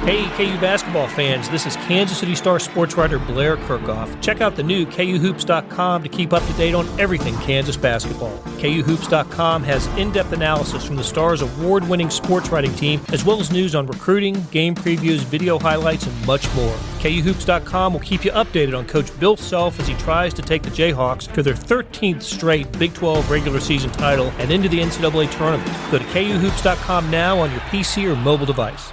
Hey, KU basketball fans, this is Kansas City Star sports writer Blair Kirchhoff. Check out the new KUHoops.com to keep up to date on everything Kansas basketball. KUHoops.com has in-depth analysis from the Star's award-winning sports writing team, as well as news on recruiting, game previews, video highlights, and much more. KUHoops.com will keep you updated on Coach Bill Self as he tries to take the Jayhawks to their 13th straight Big 12 regular season title and into the NCAA tournament. Go to KUHoops.com now on your PC or mobile device.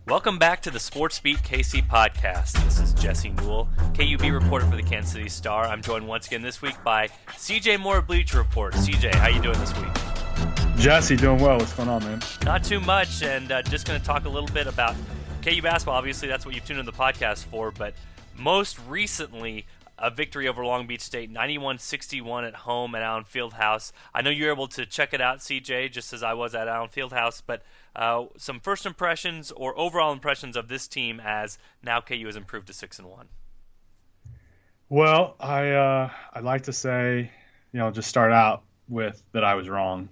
Welcome back to the Sports Beat KC podcast. This is Jesse Newell, KUB reporter for the Kansas City Star. I'm joined once again this week by CJ Moore, Bleacher Report. CJ, how you doing this week? Jesse, doing well. What's going on, man? Not too much, and just going to talk a little bit about KU basketball. Obviously, that's what you've tuned in the podcast for, but most recently, a victory over Long Beach State, 91-61 at home at Allen Fieldhouse. I know you were able to check it out, CJ, just as I was at Allen Fieldhouse, but some first impressions or overall impressions of this team as now KU has improved to 6-1. Well, I'd like to say, just start out with that I was wrong.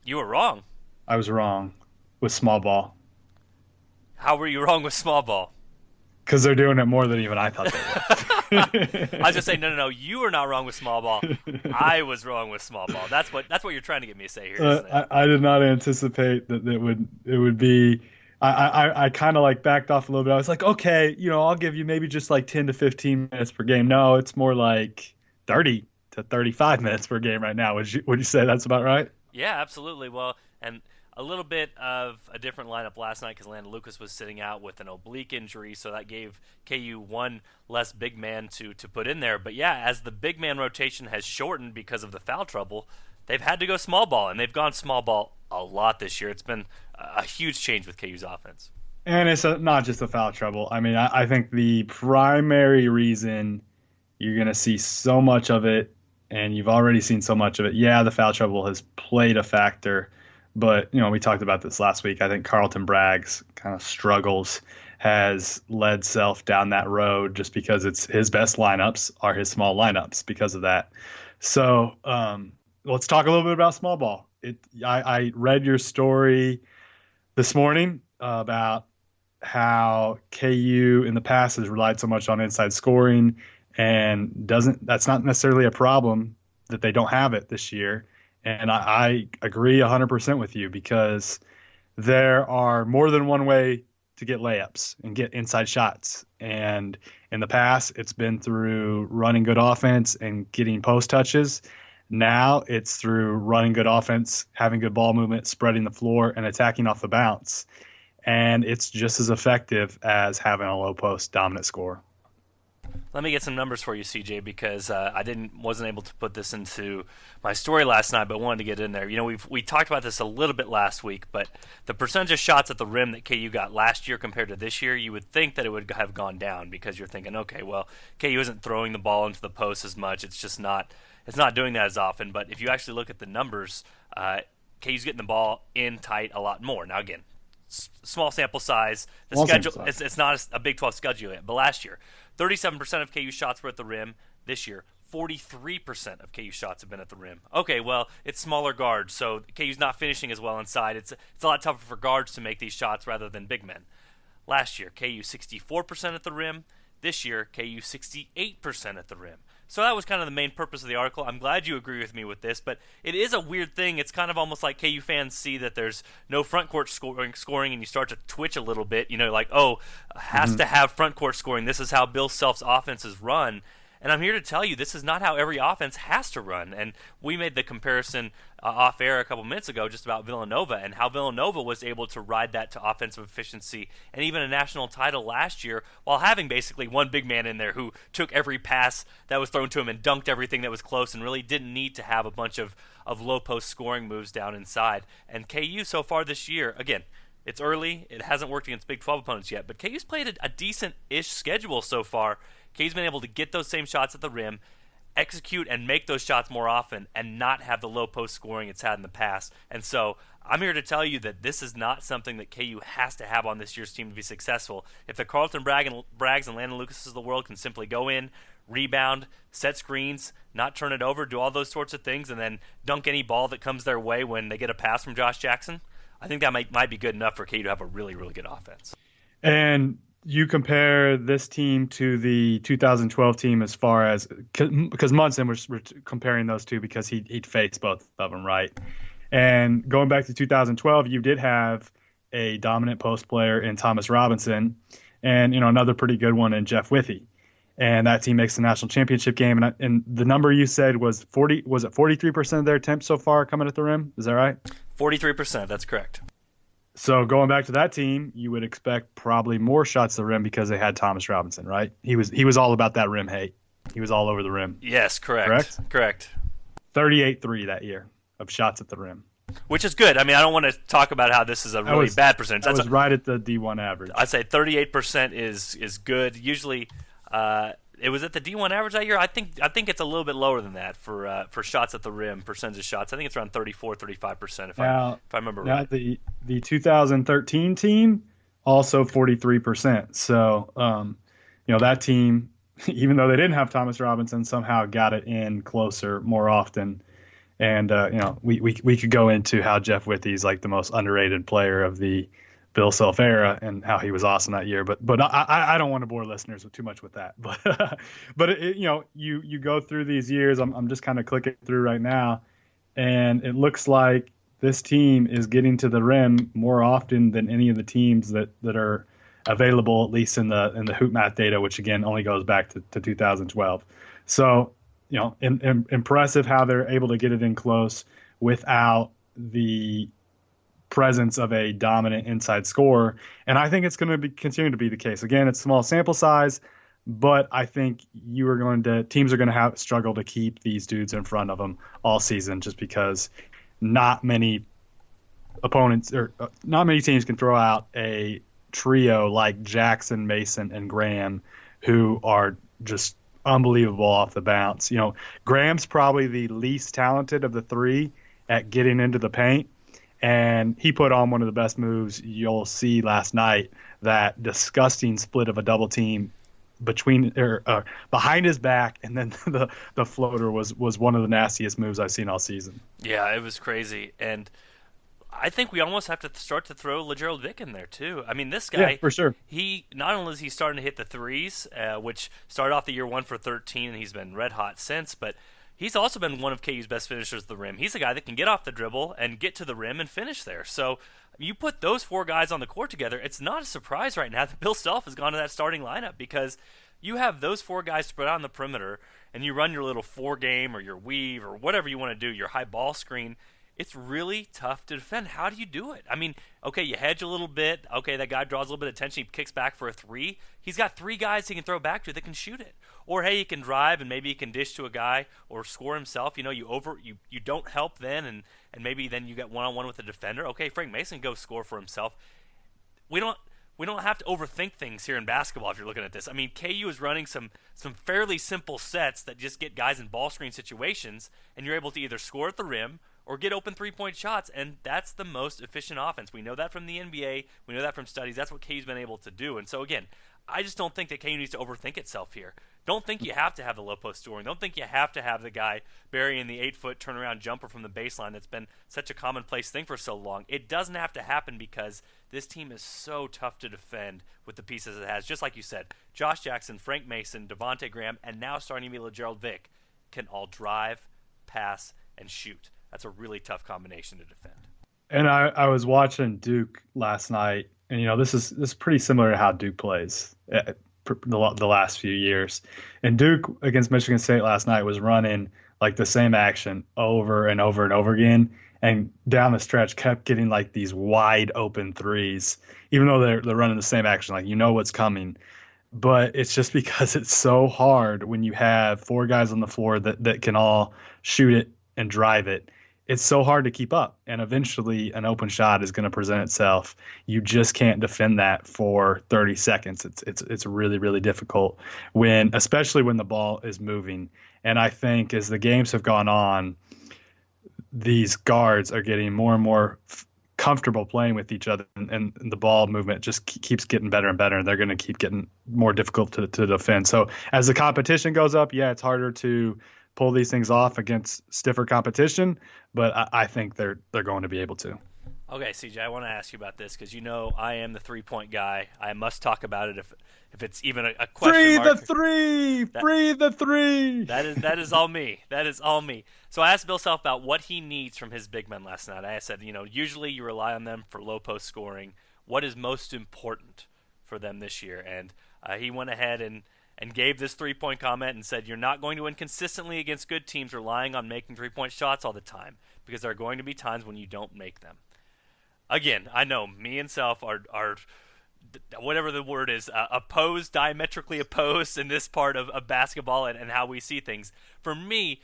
You were wrong. I was wrong with small ball. How were you wrong with small ball? Because they're doing it more than even I thought they were. I was just saying, no. You were not wrong with small ball. I was wrong with small ball. That's what you're trying to get me to say here, isn't it? I did not anticipate that it would be. I kind of like backed off a little bit. I was like, okay, I'll give you maybe just like 10 to 15 minutes per game. No, it's more like 30 to 35 minutes per game right now. Would you say that's about right? Yeah, absolutely. Well, and a little bit of a different lineup last night because Landon Lucas was sitting out with an oblique injury, so that gave KU one less big man to put in there. But yeah, as the big man rotation has shortened because of the foul trouble, they've had to go small ball, and they've gone small ball a lot this year. It's been a huge change with KU's offense. And it's not just the foul trouble. I mean, I think the primary reason you're going to see so much of it, and you've already seen so much of it, yeah, the foul trouble has played a factor. But, we talked about this last week. I think Carlton Bragg's kind of struggles has led Self down that road just because it's his best lineups are his small lineups because of that. So let's talk a little bit about small ball. I read your story this morning about how KU in the past has relied so much on inside scoring and that's not necessarily a problem that they don't have it this year. And I agree 100% with you because there are more than one way to get layups and get inside shots. And in the past, it's been through running good offense and getting post touches. Now it's through running good offense, having good ball movement, spreading the floor, and attacking off the bounce. And it's just as effective as having a low post dominant score. Let me get some numbers for you, CJ, because I wasn't able to put this into my story last night, but wanted to get in there. We talked about this a little bit last week, but the percentage of shots at the rim that KU got last year compared to this year, you would think that it would have gone down because you're thinking, okay, well, KU isn't throwing the ball into the post as much. It's not doing that as often. But if you actually look at the numbers, KU's getting the ball in tight a lot more. Now, again, small sample size. It's not a Big 12 schedule yet, but last year, 37% of KU shots were at the rim. This year, 43% of KU shots have been at the rim. Okay, well, it's smaller guards, so KU's not finishing as well inside. It's a lot tougher for guards to make these shots rather than big men. Last year, KU 64% at the rim. This year, KU 68% at the rim. So that was kind of the main purpose of the article. I'm glad you agree with me with this, but it is a weird thing. It's kind of almost like KU fans see that there's no front court scoring, and you start to twitch a little bit. Has to have front court scoring. This is how Bill Self's offense is run. And I'm here to tell you this is not how every offense has to run. And we made the comparison off air a couple minutes ago just about Villanova and how Villanova was able to ride that to offensive efficiency and even a national title last year while having basically one big man in there who took every pass that was thrown to him and dunked everything that was close and really didn't need to have a bunch of low post scoring moves down inside. And KU so far this year, again, it's early. It hasn't worked against Big 12 opponents yet, but KU's played a decent-ish schedule so far. KU's been able to get those same shots at the rim, execute and make those shots more often, and not have the low post scoring it's had in the past. And so I'm here to tell you that this is not something that KU has to have on this year's team to be successful. If the Carlton Braggs and Landon Lucases of the world can simply go in, rebound, set screens, not turn it over, do all those sorts of things, and then dunk any ball that comes their way when they get a pass from Josh Jackson, I think that might be good enough for KU to have a really, really good offense. And you compare this team to the 2012 team as far as because Munson, we're comparing those two because he'd faced both of them, right? And going back to 2012, you did have a dominant post player in Thomas Robinson, and another pretty good one in Jeff Withey. And that team makes the national championship game. And the number you said was 40. Was it 43% of their attempts so far coming at the rim? Is that right? 43%. That's correct. So going back to that team, you would expect probably more shots at the rim because they had Thomas Robinson, right? He was all about that rim hate. He was all over the rim. Yes, correct. 38-3 that year of shots at the rim. Which is good. I mean, I don't want to talk about how this is a really bad percentage. That was right at the D1 average. I'd say 38% is good. Usually, it was at the D1 average that year. I think it's a little bit lower than that for shots at the rim, percentage of shots. I think it's around 34-35% if I remember right. The 2013 team also 43%. So that team, even though they didn't have Thomas Robinson, somehow got it in closer more often. And we could go into how Jeff Withey's like the most underrated player of the Bill Self era and how he was awesome that year. But I don't want to bore listeners with too much with that. But you go through these years. I'm just kind of clicking through right now, and it looks like this team is getting to the rim more often than any of the teams that are available, at least in the Hoop Math data, which again only goes back to 2012. So impressive how they're able to get it in close without the presence of a dominant inside scorer. And I think it's going to continue to be the case. Again, it's small sample size, but I think teams are going to have struggle to keep these dudes in front of them all season, just because not many opponents or not many teams can throw out a trio like Jackson, Mason, and Graham, who are just unbelievable off the bounce. Graham's probably the least talented of the three at getting into the paint, and he put on one of the best moves you'll see last night, that disgusting split of a double team behind his back, and then the floater was one of the nastiest moves I've seen all season. Yeah, it was crazy. And I think we almost have to start to throw LaGerald Vick in there too. I mean, this guy, yeah, for sure. He not only is he starting to hit the threes, which started off the year 1 for 13, and he's been red hot since, but he's also been one of KU's best finishers at the rim. He's a guy that can get off the dribble and get to the rim and finish there. So you put those four guys on the court together, it's not a surprise right now that Bill Self has gone to that starting lineup, because you have those four guys spread out on the perimeter, and you run your little 4-game or your weave or whatever you want to do, your high ball screen. It's really tough to defend. How do you do it? I mean, okay, you hedge a little bit. Okay, that guy draws a little bit of attention. He kicks back for a three. He's got three guys he can throw back to that can shoot it. Or, hey, he can drive and maybe he can dish to a guy or score himself. You don't help then, and maybe then you get one-on-one with the defender. Okay, Frank Mason go score for himself. We don't have to overthink things here in basketball if you're looking at this. I mean, KU is running some fairly simple sets that just get guys in ball screen situations, and you're able to either score at the rim or get open three-point shots, and that's the most efficient offense. We know that from the NBA. We know that from studies. That's what KU's been able to do. And so, again, I just don't think that KU needs to overthink itself here. Don't think you have to have the low post scoring. Don't think you have to have the guy burying the 8-foot turnaround jumper from the baseline that's been such a commonplace thing for so long. It doesn't have to happen because this team is so tough to defend with the pieces it has. Just like you said, Josh Jackson, Frank Mason, Devontae Graham, and now starting to be LaGerald Vick can all drive, pass, and shoot. That's a really tough combination to defend. And I was watching Duke last night, and this is pretty similar to how Duke plays the last few years. And Duke against Michigan State last night was running like the same action over and over and over again, and down the stretch kept getting like these wide open threes, even though they're running the same action, like what's coming. But it's just because it's so hard when you have four guys on the floor that can all shoot it and drive it. It's so hard to keep up, and eventually an open shot is going to present itself. You just can't defend that for 30 seconds. It's really, really difficult especially when the ball is moving. And I think as the games have gone on, these guards are getting more and more comfortable playing with each other, and the ball movement just keeps getting better and better. And they're going to keep getting more difficult to defend. So as the competition goes up, yeah, it's harder to pull these things off against stiffer competition, but I think they're going to be able to. Okay, CJ, I want to ask you about this because I am the 3-point guy. I must talk about it if it's even a question Free mark. the three! Free the three! That is all me. That is all me. So I asked Bill Self about what he needs from his big men last night. I said, usually you rely on them for low post scoring. What is most important for them this year? And he went ahead and gave this 3-point comment and said, you're not going to win consistently against good teams relying on making 3-point shots all the time because there are going to be times when you don't make them. Again, I know me and Self are whatever the word is, diametrically opposed in this part of basketball and how we see things. For me,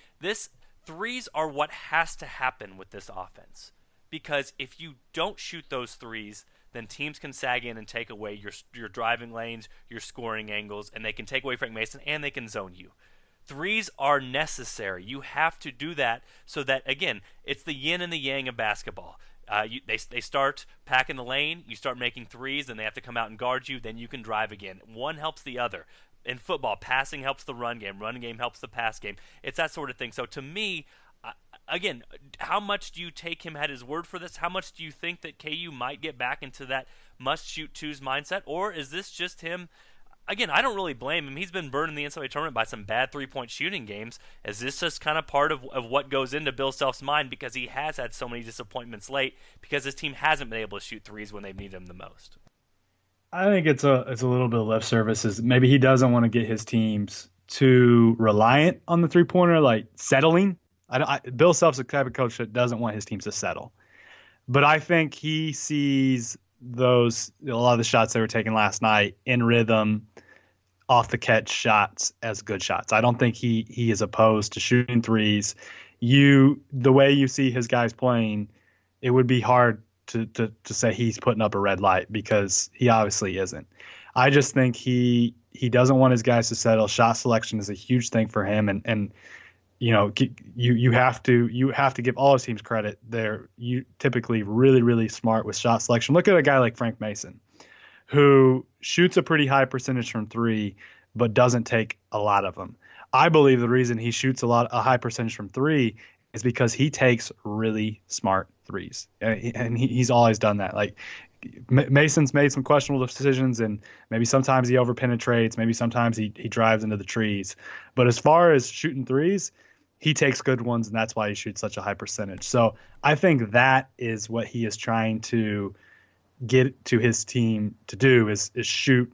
threes are what has to happen with this offense. Because if you don't shoot those threes, then teams can sag in and take away your driving lanes, your scoring angles, and they can take away Frank Mason, and they can zone you. Threes are necessary. You have to do that so that, again, it's the yin and the yang of basketball. They start packing the lane, you start making threes, and they have to come out and guard you, then you can drive again. One helps the other. In football, passing helps the run game helps the pass game. It's that sort of thing. So to me, again, how much do you take him at his word for this? How much do you think that KU might get back into that must-shoot twos mindset? Or is this just him? Again, I don't really blame him. He's been burned in the NCAA tournament by some bad three-point shooting games. Is this just kind of part of what goes into Bill Self's mind because he has had so many disappointments late because his team hasn't been able to shoot threes when they've needed them the most? I think it's a little bit of lip service. Maybe he doesn't want to get his teams too reliant on the three-pointer, like settling. Bill Self's the type of coach that doesn't want his teams to settle. But I think he sees a lot of the shots they were taking last night in rhythm, off the catch shots as good shots. I don't think he is opposed to shooting threes. The way you see his guys playing, it would be hard to say he's putting up a red light because he obviously isn't. I just think he doesn't want his guys to settle. Shot selection is a huge thing for him, and you have to give all his teams credit. They're typically really, really smart with shot selection. Look at a guy like Frank Mason, who shoots a pretty high percentage from three, but doesn't take a lot of them. I believe the reason he shoots a high percentage from three is because he takes really smart threes, and he's always done that. Like Mason's made some questionable decisions, and maybe sometimes he overpenetrates, maybe sometimes he drives into the trees. But as far as shooting threes, he takes good ones, and that's why he shoots such a high percentage. So I think that is what he is trying to get to his team to do is shoot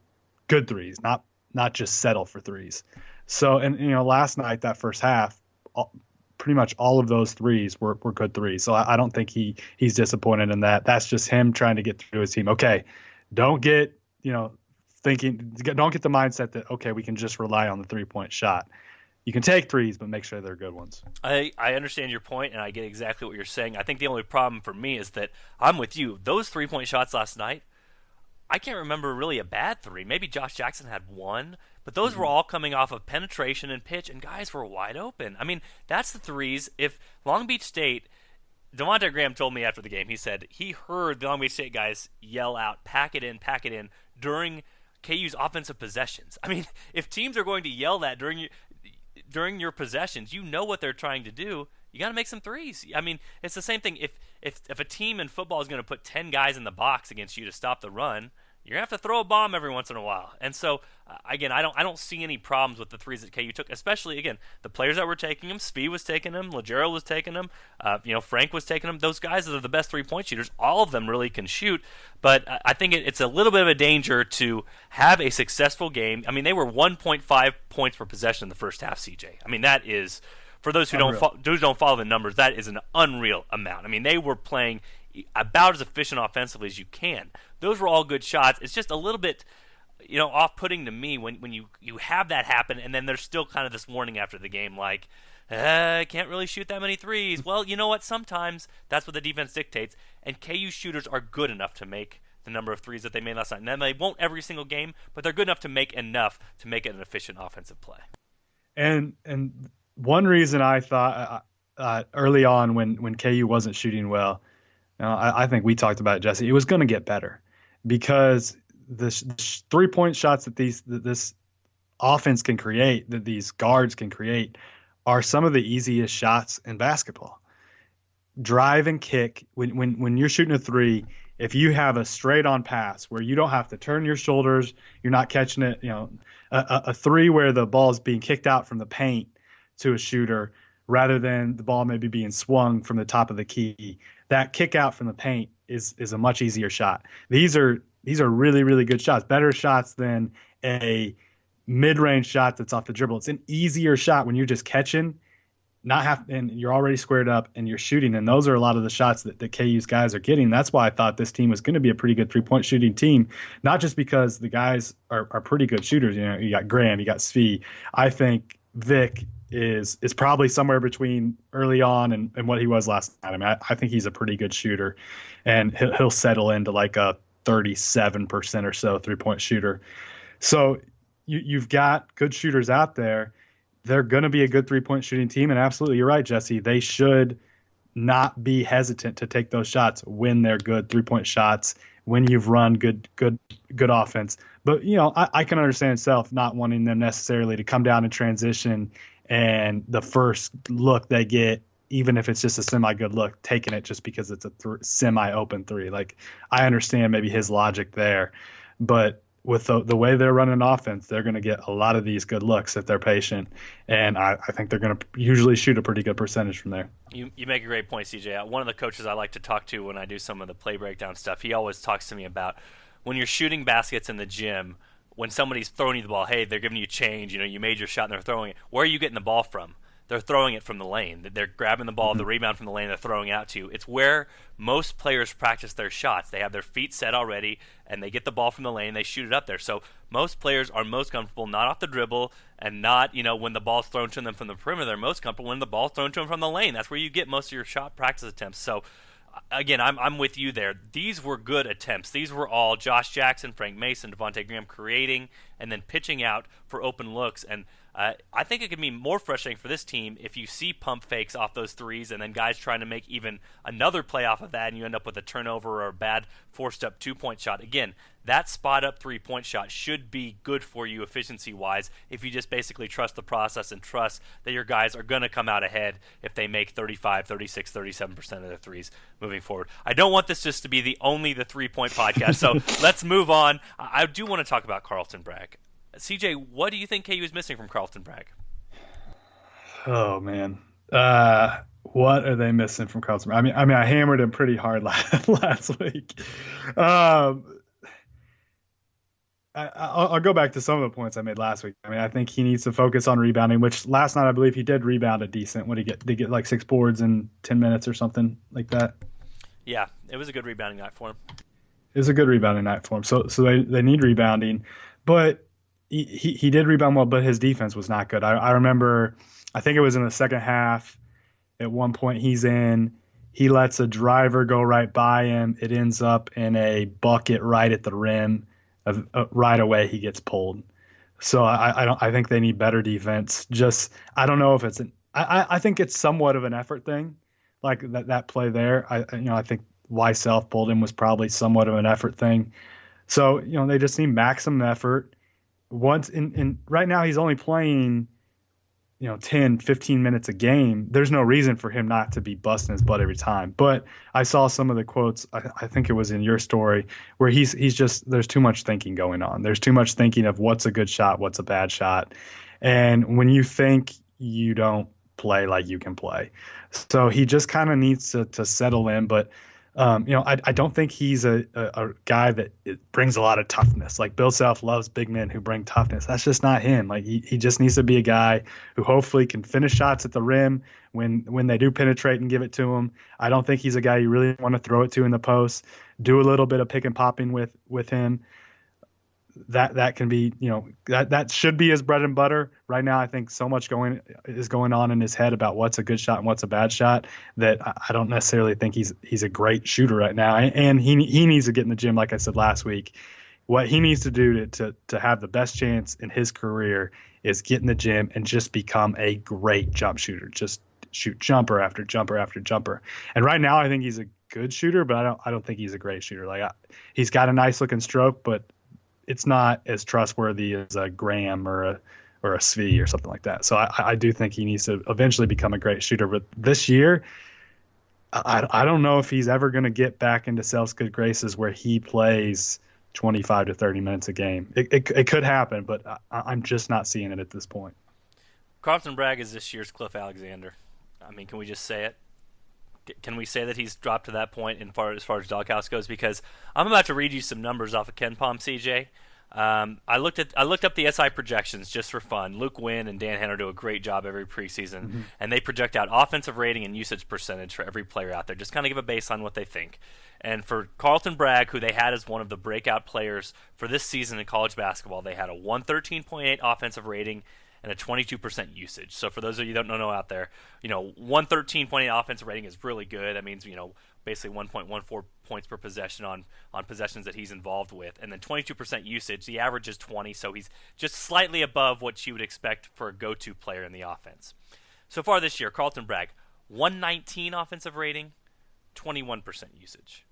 good threes, not just settle for threes. So, and last night, that first half, pretty much all of those threes were good threes. So I don't think he's disappointed in that. That's just him trying to get through his team. Okay, don't get the mindset that, okay, we can just rely on the 3-point shot. You can take threes, but make sure they're good ones. I understand your point, and I get exactly what you're saying. I think the only problem for me is that I'm with you. Those 3-point shots last night, I can't remember really a bad three. Maybe Josh Jackson had one, but those were all coming off of penetration and pitch, and guys were wide open. I mean, that's the threes. If Long Beach State, Devontae Graham told me after the game, he said he heard the Long Beach State guys yell out, pack it in, during KU's offensive possessions. I mean, if teams are going to yell that during your possessions, you know what they're trying to do. You got to make some threes. I mean, it's the same thing. If a team in football is going to put 10 guys in the box against you to stop the run, you're going to have to throw a bomb every once in a while. And so, again, I don't see any problems with the threes that KU took, especially, again, the players that were taking them. Speed was taking them. Legero was taking them. Frank was taking them. Those guys are the best 3-point shooters. All of them really can shoot. But I think it's a little bit of a danger to have a successful game. I mean, they were 1.5 points per possession in the first half, CJ. I mean, that is, for those who don't follow the numbers, that is an unreal amount. I mean, they were playing about as efficient offensively as you can. Those were all good shots. It's just a little bit, off-putting to me when you have that happen, and then there's still kind of this warning after the game, like, I can't really shoot that many threes. Well, you know what? Sometimes that's what the defense dictates, and KU shooters are good enough to make the number of threes that they made last night. And they won't every single game, but they're good enough to make enough to make it an efficient offensive play. And one reason I thought early on when KU wasn't shooting well, I think we talked about it, Jesse. It was going to get better because the 3-point shots that this offense can create, that these guards can create, are some of the easiest shots in basketball. Drive and kick. When you're shooting a three, if you have a straight on pass where you don't have to turn your shoulders, you're not catching it. A three where the ball is being kicked out from the paint to a shooter rather than the ball maybe being swung from the top of the key. That kick out from the paint is a much easier shot. These are really, really good shots, better shots than a mid-range shot that's off the dribble. It's an easier shot when you're just catching, and you're already squared up and you're shooting. And those are a lot of the shots that KU's guys are getting. That's why I thought this team was going to be a pretty good 3-point shooting team, not just because the guys are pretty good shooters. You got Graham, you got Svi. I think Vic is probably somewhere between early on and what he was last night. I mean, I think he's a pretty good shooter, and he'll settle into like a 37% or so 3-point shooter. So you've got good shooters out there. They're going to be a good 3-point shooting team. And absolutely, you're right, Jesse. They should not be hesitant to take those shots when they're good 3-point shots, when you've run good offense. But, I can understand Self not wanting them necessarily to come down and transition, and the first look they get, even if it's just a semi-good look, taking it just because it's a semi-open three. Like, I understand maybe his logic there, but with the way they're running offense, they're going to get a lot of these good looks if they're patient, and I think they're going to usually shoot a pretty good percentage from there. You make a great point, CJ. One of the coaches I like to talk to when I do some of the play breakdown stuff, he always talks to me about when you're shooting baskets in the gym, when somebody's throwing you the ball, hey, they're giving you change, you made your shot and they're throwing it. Where are you getting the ball from? They're throwing it from the lane. They're grabbing the ball, the rebound from the lane, they're throwing it out to you. It's where most players practice their shots. They have their feet set already, and they get the ball from the lane, they shoot it up there. So most players are most comfortable not off the dribble and not, when the ball's thrown to them from the perimeter. They're most comfortable when the ball's thrown to them from the lane. That's where you get most of your shot practice attempts. So, again, I'm with you there. These were good attempts. These were all Josh Jackson, Frank Mason, Devontae Graham creating and then pitching out for open looks. And I think it could be more frustrating for this team if you see pump fakes off those threes and then guys trying to make even another play off of that and you end up with a turnover or a bad forced-up 2-point shot. Again, that spot-up 3-point shot should be good for you efficiency-wise if you just basically trust the process and trust that your guys are going to come out ahead if they make 35, 36, 37% of their threes moving forward. I don't want this just to be the 3-point podcast, so let's move on. I do want to talk about Carlton Bragg. CJ, what do you think KU is missing from Carlton Bragg? Oh, man. What are they missing from Carlton Bragg? I mean, I hammered him pretty hard last week. I'll go back to some of the points I made last week. I mean, I think he needs to focus on rebounding, which last night I believe he did rebound a decent. What did he get like 6 boards in 10 minutes or something like that? Yeah, it was a good rebounding night for him. It was a good rebounding night for him. So they need rebounding, but he did rebound well, but his defense was not good. I remember, I think it was in the second half, at one point he lets a driver go right by him. It ends up in a bucket right at the rim. Right away he gets pulled. So I think they need better defense. I don't know if it's I think it's somewhat of an effort thing, like that play there. I think why Self pulled him was probably somewhat of an effort thing. So they just need maximum effort. Once in right now he's only playing 10, 15 minutes a game. There's no reason for him not to be busting his butt every time. But I saw some of the quotes, I think it was in your story, where he's just, there's too much thinking going on. There's too much thinking of what's a good shot, what's a bad shot. And when you think, you don't play like you can play. So he just kind of needs to settle in. But I don't think he's a guy that brings a lot of toughness. Like Bill Self loves big men who bring toughness. That's just not him. Like he just needs to be a guy who hopefully can finish shots at the rim when they do penetrate and give it to him. I don't think he's a guy you really want to throw it to in the post. Do a little bit of pick and popping with him. That can be, that should be his bread and butter. Right now, I think so much is going on in his head about what's a good shot and what's a bad shot that I don't necessarily think he's a great shooter right now. And he needs to get in the gym, like I said last week. What he needs to do to have the best chance in his career is get in the gym and just become a great jump shooter. Just shoot jumper after jumper after jumper. And right now, I think he's a good shooter, but I don't think he's a great shooter. He's got a nice looking stroke, but it's not as trustworthy as a Graham or a Svi or something like that. So I do think he needs to eventually become a great shooter. But this year, I don't know if he's ever going to get back into Self's good graces where he plays 25 to 30 minutes a game. It could happen, but I'm just not seeing it at this point. Carlton Bragg is this year's Cliff Alexander. I mean, can we just say it? Can we say that he's dropped to that point as far as Doghouse goes? Because I'm about to read you some numbers off of Ken Palm, CJ. I looked up the SI projections just for fun. Luke Wynn and Dan Henner do a great job every preseason, and they project out offensive rating and usage percentage for every player out there. Just kind of give a baseline what they think. And for Carlton Bragg, who they had as one of the breakout players for this season in college basketball, they had a 113.8 offensive rating and a 22% usage. So for those of you that don't know out there, 113.8 offensive rating is really good. That means, basically 1.14 points per possession on possessions that he's involved with. And then 22% usage, the average is 20, so he's just slightly above what you would expect for a go-to player in the offense. So far this year, Carlton Bragg, 119 offensive rating, 21% usage.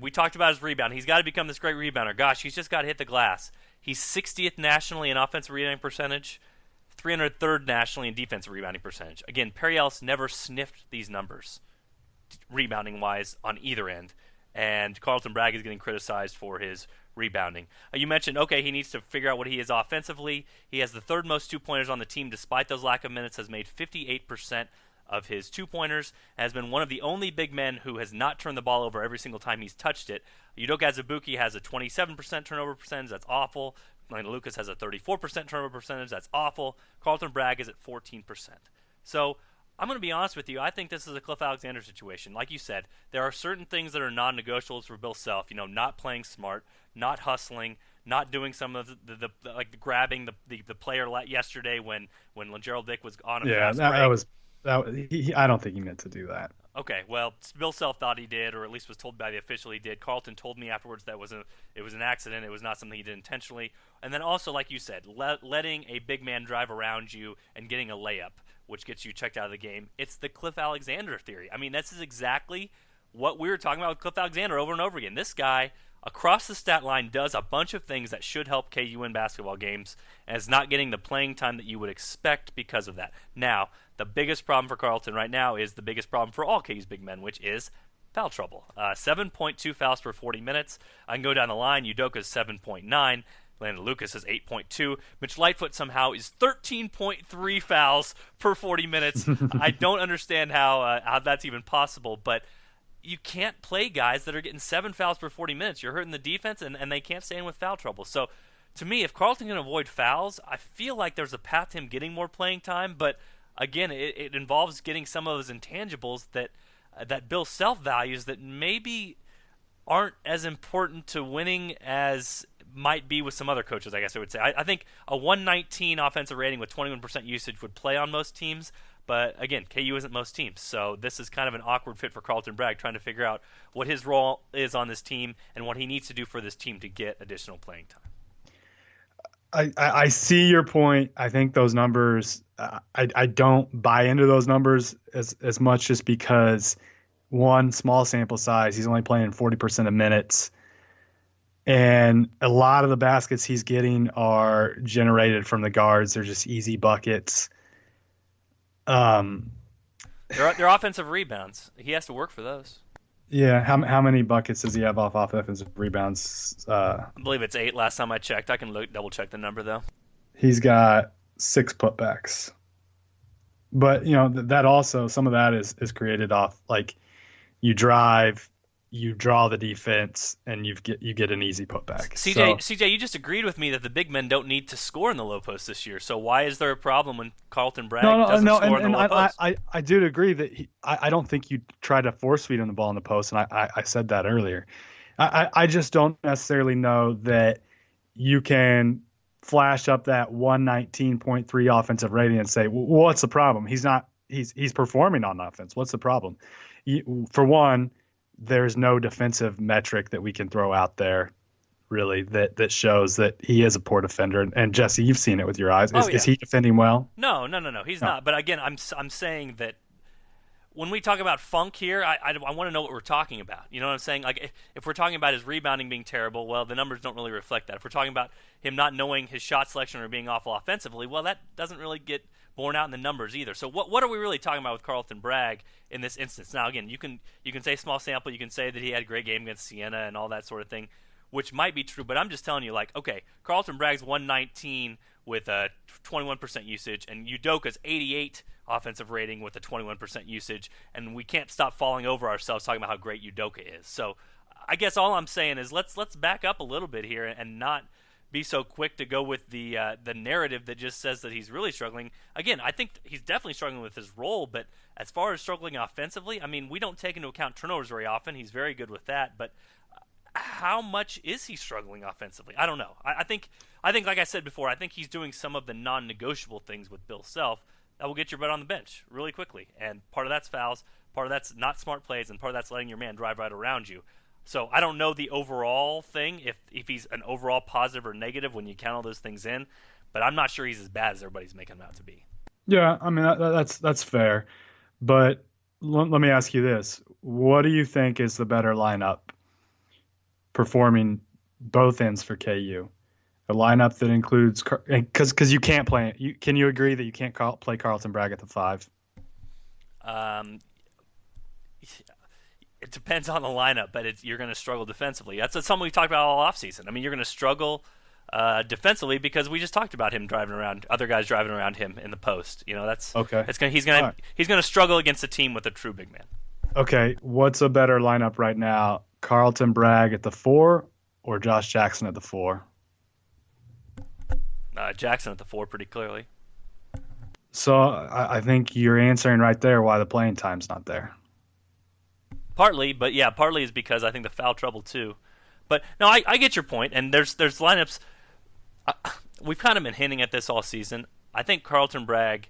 We talked about his rebound. He's got to become this great rebounder. Gosh, he's just got to hit the glass. He's 60th nationally in offensive rebounding percentage, 303rd nationally in defensive rebounding percentage. Again, Perry Ellis never sniffed these numbers, rebounding-wise, on either end. And Carlton Bragg is getting criticized for his rebounding. You mentioned, he needs to figure out what he is offensively. He has the third most two-pointers on the team despite those lack of minutes, has made 58% of his two-pointers, has been one of the only big men who has not turned the ball over every single time he's touched it. Udoka Azubuike has a 27% turnover percentage. That's awful. Lena Lucas has a 34% turnover percentage. That's awful. Carlton Bragg is at 14%. So I'm going to be honest with you. I think this is a Cliff Alexander situation. Like you said, there are certain things that are non-negotiables for Bill Self. Not playing smart, not hustling, not doing some of the grabbing the player yesterday when LaGerald Dick was on a fast break. I don't think he meant to do that. Okay, well, Bill Self thought he did, or at least was told by the official he did. Carlton told me afterwards that it was an accident. It was not something he did intentionally. And then also, like you said, letting a big man drive around you and getting a layup, which gets you checked out of the game. It's the Cliff Alexander theory. I mean, this is exactly what we were talking about with Cliff Alexander over and over again. This guy, across the stat line, does a bunch of things that should help KU win basketball games and is not getting the playing time that you would expect because of that. Now, the biggest problem for Carlton right now is the biggest problem for all KU's big men, which is foul trouble. 7.2 fouls per 40 minutes. I can go down the line. Udoka's 7.9. Landon Lucas is 8.2. Mitch Lightfoot somehow is 13.3 fouls per 40 minutes. I don't understand how that's even possible, but you can't play guys that are getting 7 fouls per 40 minutes. You're hurting the defense, and they can't stay in with foul trouble. So, to me, if Carlton can avoid fouls, I feel like there's a path to him getting more playing time, but again, it involves getting some of those intangibles that Bill Self values that maybe aren't as important to winning as might be with some other coaches, I guess I would say. I think a 119 offensive rating with 21% usage would play on most teams, but again, KU isn't most teams, so this is kind of an awkward fit for Carlton Bragg, trying to figure out what his role is on this team and what he needs to do for this team to get additional playing time. I see your point. I think those numbers, I don't buy into those numbers as much just because, one, small sample size. He's only playing 40% of minutes. And a lot of the baskets he's getting are generated from the guards. They're just easy buckets. They're offensive rebounds. He has to work for those. Yeah, how many buckets does he have off offensive rebounds? I believe it's 8 last time I checked. I can double-check the number, though. He's got 6 putbacks. But, that also, some of that is created off, you drive, you draw the defense, and you get an easy putback. CJ, you just agreed with me that the big men don't need to score in the low post this year. So why is there a problem when Carlton Bragg doesn't score in the low post? I do agree that I don't think you try to force feed him the ball in the post, and I said that earlier. I just don't necessarily know that you can flash up that 119.3 offensive rating and say, well, what's the problem? He's performing on offense. What's the problem? For one, there's no defensive metric that we can throw out there, really, that shows that he is a poor defender. And Jesse, you've seen it with your eyes. Is he defending well? No. He's not. But again, I'm saying that when we talk about funk here, I want to know what we're talking about. You know what I'm saying? Like, if we're talking about his rebounding being terrible, well, the numbers don't really reflect that. If we're talking about him not knowing his shot selection or being awful offensively, well, that doesn't really get borne out in the numbers either. So what are we really talking about with Carlton Bragg in this instance? Now, again, you can say small sample. You can say that he had a great game against Siena and all that sort of thing, which might be true. But I'm just telling you, like, okay, Carlton Bragg's 119 with a 21% usage, and Udoka's 88 offensive rating with a 21% usage, and we can't stop falling over ourselves talking about how great Udoka is. So I guess all I'm saying is let's back up a little bit here and not be so quick to go with the narrative that just says that he's really struggling. Again, I think he's definitely struggling with his role, but as far as struggling offensively, I mean, we don't take into account turnovers very often. He's very good with that, but how much is he struggling offensively? I don't know. I think, like I said before, I think he's doing some of the non-negotiable things with Bill Self that will get your butt on the bench really quickly. And part of that's fouls, part of that's not smart plays, and part of that's letting your man drive right around you. So I don't know the overall thing, if he's an overall positive or negative when you count all those things in, but I'm not sure he's as bad as everybody's making him out to be. Yeah, I mean, that's fair. But let me ask you this. What do you think is the better lineup performing both ends for KU? A lineup that includes – because you can't play – can you agree that you can't play Carlton Bragg at the 5? It depends on the lineup, but you're going to struggle defensively. That's something we've talked about all offseason. I mean, you're going to struggle defensively because we just talked about him driving around, other guys driving around him in the post. You know, that's okay. He's going to struggle against a team with a true big man. Okay, what's a better lineup right now? Carlton Bragg at the 4 or Josh Jackson at the 4? Jackson at the 4 pretty clearly. So I think you're answering right there why the playing time's not there. Partly, but yeah, partly is because I think the foul trouble too. But no, I get your point, and there's lineups. We've kind of been hinting at this all season. I think Carlton Bragg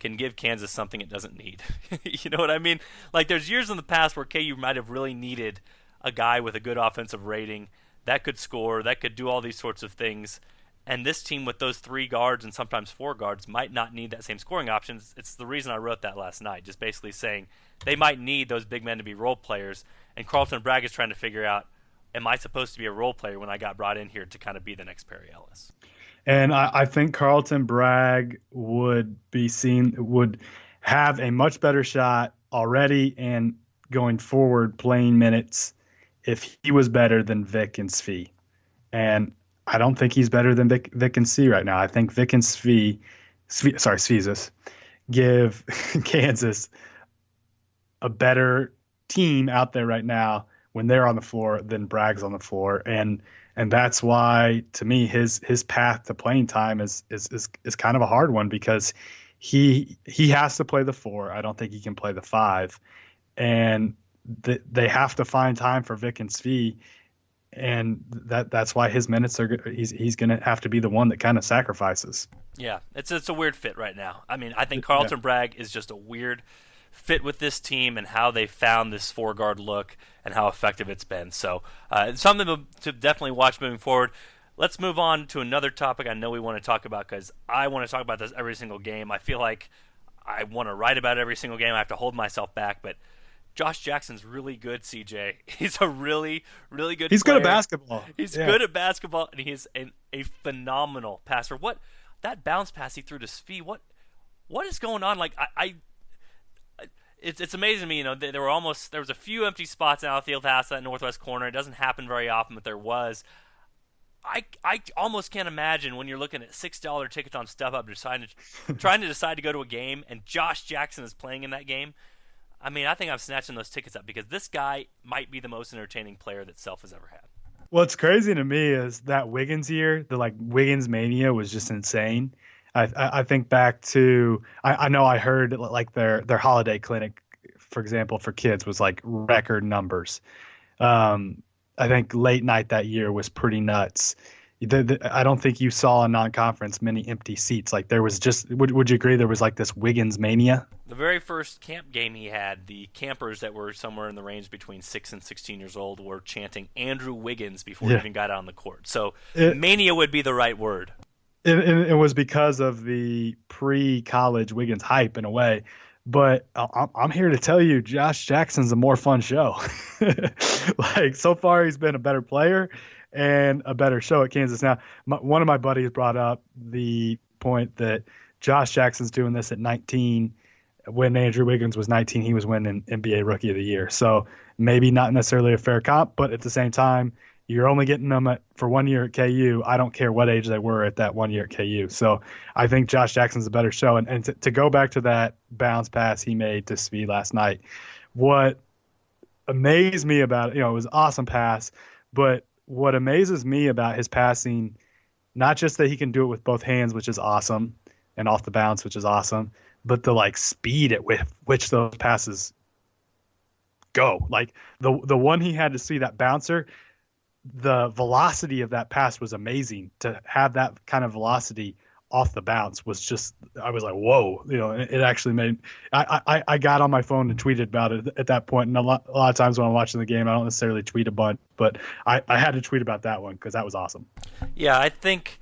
can give Kansas something it doesn't need. You know what I mean? Like, there's years in the past where KU might have really needed a guy with a good offensive rating that could score, that could do all these sorts of things. And this team with those 3 guards and sometimes 4 guards might not need that same scoring options. It's the reason I wrote that last night, just basically saying they might need those big men to be role players. And Carlton Bragg is trying to figure out, am I supposed to be a role player when I got brought in here to kind of be the next Perry Ellis? And I think Carlton Bragg would have a much better shot already and going forward playing minutes if he was better than Vic and Svi. And I don't think he's better than Vic and Svi right now. I think Vic and Svizus give Kansas a better team out there right now when they're on the floor than Bragg's on the floor. And that's why, to me, his path to playing time is kind of a hard one because he has to play the 4. I don't think he can play the 5. And they have to find time for Vic and Svi. And that's why his minutes are. He's going to have to be the one that kind of sacrifices. Yeah, it's a weird fit right now. I mean, I think Carlton Bragg is just a weird fit with this team and how they found this 4-guard look and how effective it's been. So it's something to definitely watch moving forward. Let's move on to another topic I know we want to talk about because I want to talk about this every single game. I feel like I want to write about it every single game. I have to hold myself back, but Josh Jackson's really good, CJ. He's a really, really good player. He's good at basketball. He's good at basketball, and he's a phenomenal passer. That bounce pass he threw to Svi, what is going on? Like, it's amazing to me, you know, there was a few empty spots in outfield past that northwest corner. It doesn't happen very often, but there was. I almost can't imagine when you're looking at $6 tickets on StubHub trying to decide to go to a game, and Josh Jackson is playing in that game. I mean, I think I'm snatching those tickets up because this guy might be the most entertaining player that Self has ever had. What's crazy to me is that Wiggins year, the Wiggins mania was just insane. I think back to I know I heard like their holiday clinic, for example, for kids was like record numbers. I think late night that year was pretty nuts. I don't think you saw in non-conference many empty seats. Like there was just, would you agree there was like this Wiggins mania? The very first camp game he had, the campers that were somewhere in the range between 6 and 16 years old were chanting Andrew Wiggins before he even got on the court. So mania would be the right word. It was because of the pre-college Wiggins hype in a way. But I'm here to tell you, Josh Jackson's a more fun show. Like so far, he's been a better player and a better show at Kansas. Now, one of my buddies brought up the point that Josh Jackson's doing this at 19. When Andrew Wiggins was 19, he was winning NBA Rookie of the Year. So maybe not necessarily a fair comp, but at the same time, you're only getting them for 1 year at KU. I don't care what age they were at that 1 year at KU. So I think Josh Jackson's a better show. And to go back to that bounce pass he made to Svi last night, what amazed me about it, it was an awesome pass, but what amazes me about his passing, not just that he can do it with both hands, which is awesome, and off the bounce, which is awesome, but the speed at which those passes go. Like the one he had to see, that bouncer, the velocity of that pass was amazing. To have that kind of velocity off the bounce was just, I was like, whoa, it actually made, I got on my phone and tweeted about it at that point. And a lot of times when I'm watching the game, I don't necessarily tweet a bunch, but I had to tweet about that one because that was awesome. Yeah, I think